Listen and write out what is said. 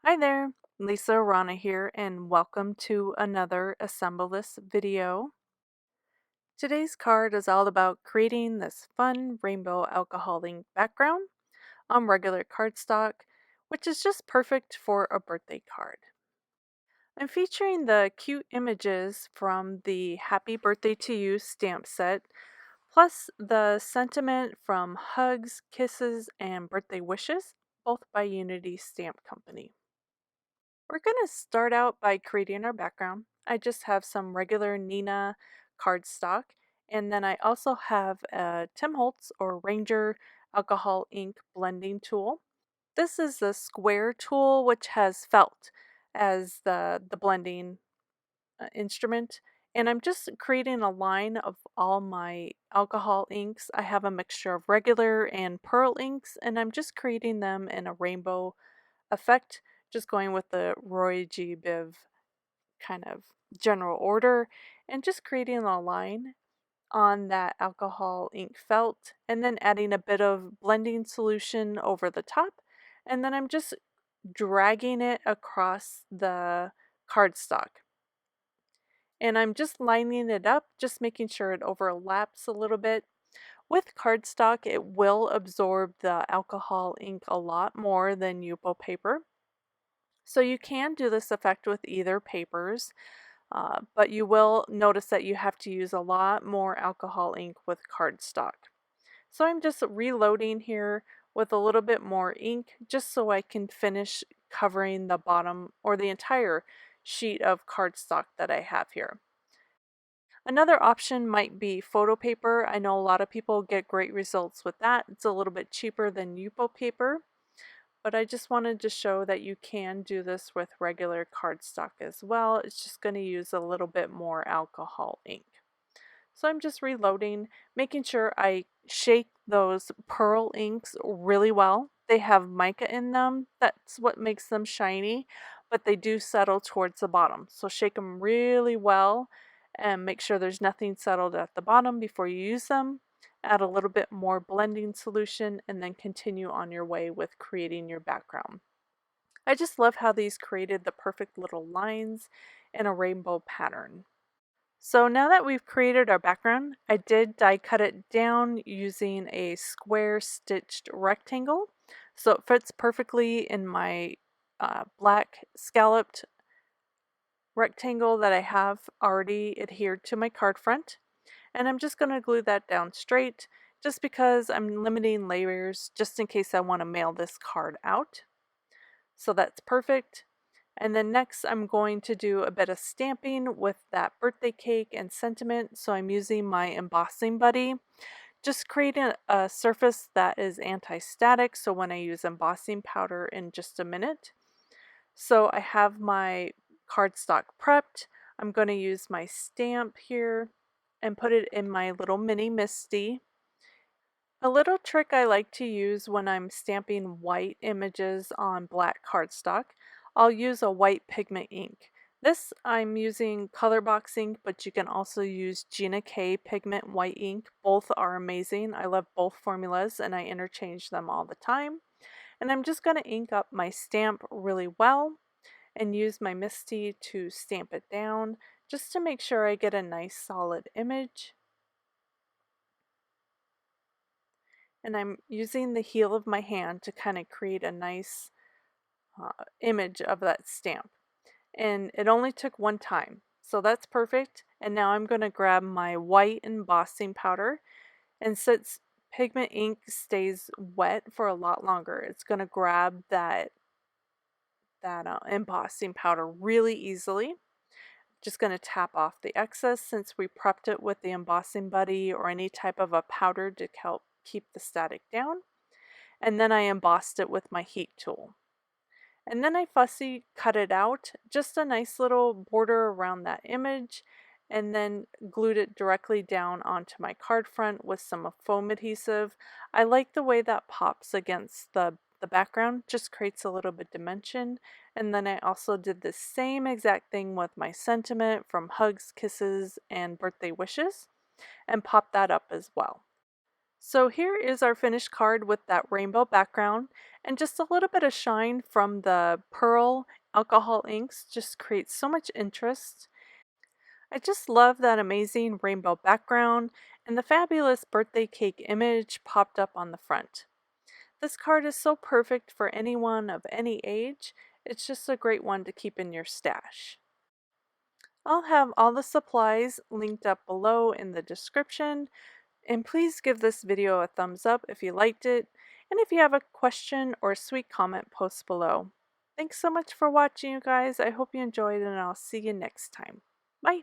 Hi there, Lisa Rana here, and welcome to another Assemble This video. Today's card is all about creating this fun rainbow alcohol ink background on regular cardstock, which is just perfect for a birthday card. I'm featuring the cute images from the Happy Birthday to You stamp set, plus the sentiment from Hugs, Kisses, and Birthday Wishes, both by Unity Stamp Company. We're going to start out by creating our background. I just have some regular Nina cardstock, and then I also have a Tim Holtz or Ranger alcohol ink blending tool. This is the square tool which has felt as the blending instrument, and I'm just creating a line of all my alcohol inks. I have a mixture of regular and pearl inks, and I'm just creating them in a rainbow effect, just going with the Roy G. Biv kind of general order and just creating a line on that alcohol ink felt and then adding a bit of blending solution over the top. And then I'm just dragging it across the cardstock. And I'm just lining it up, just making sure it overlaps a little bit. With cardstock, it will absorb the alcohol ink a lot more than Yupo paper. So you can do this effect with either papers, but you will notice that you have to use a lot more alcohol ink with cardstock. So I'm just reloading here with a little bit more ink just so I can finish covering the bottom or the entire sheet of cardstock that I have here. Another option might be photo paper. I know a lot of people get great results with that. It's a little bit cheaper than Yupo paper, but I just wanted to show that you can do this with regular cardstock as well. It's just going to use a little bit more alcohol ink. So I'm just reloading, making sure I shake those pearl inks really well. They have mica in them. That's what makes them shiny, but they do settle towards the bottom. So shake them really well and make sure there's nothing settled at the bottom before you use them. Add a little bit more blending solution and then continue on your way with creating your background. I just love how these created the perfect little lines in a rainbow pattern. So now that we've created our background, I did die cut it down using a square stitched rectangle. So it fits perfectly in my black scalloped rectangle that I have already adhered to my card front. And I'm just going to glue that down straight just because I'm limiting layers just in case I want to mail this card out. So that's perfect. And then next I'm going to do a bit of stamping with that birthday cake and sentiment. So I'm using my embossing buddy. Just creating a surface that is anti-static so when I use embossing powder in just a minute. So I have my cardstock prepped. I'm going to use my stamp here and put it in my little mini Misty. A little trick I like to use when I'm stamping white images on black cardstock, I'll use a white pigment ink. This I'm using Colorbox ink, but you can also use Gina K pigment white ink. Both are amazing. I love both formulas and I interchange them all the time. And I'm just going to ink up my stamp really well and use my Misty to stamp it down just to make sure I get a nice solid image. And I'm using the heel of my hand to kind of create a nice image of that stamp. And it only took one time, so that's perfect. And now I'm going to grab my white embossing powder, and since pigment ink stays wet for a lot longer, it's going to grab that embossing powder really easily. Just going to tap off the excess since we prepped it with the embossing buddy or any type of a powder to help keep the static down. And then I embossed it with my heat tool. And then I fussy cut it out, just a nice little border around that image, and then glued it directly down onto my card front with some foam adhesive. I like the way that pops against the background, just creates a little bit dimension. And then I also did the same exact thing with my sentiment from Hugs, Kisses, and Birthday Wishes, and popped that up as well. So here is our finished card with that rainbow background and just a little bit of shine from the pearl alcohol inks just creates so much interest. I just love that amazing rainbow background and the fabulous birthday cake image popped up on the front. This card is so perfect for anyone of any age. It's just a great one to keep in your stash. I'll have all the supplies linked up below in the description, and please give this video a thumbs up if you liked it, and if you have a question or sweet comment, post below. Thanks so much for watching, you guys. I hope you enjoyed, and I'll see you next time. Bye!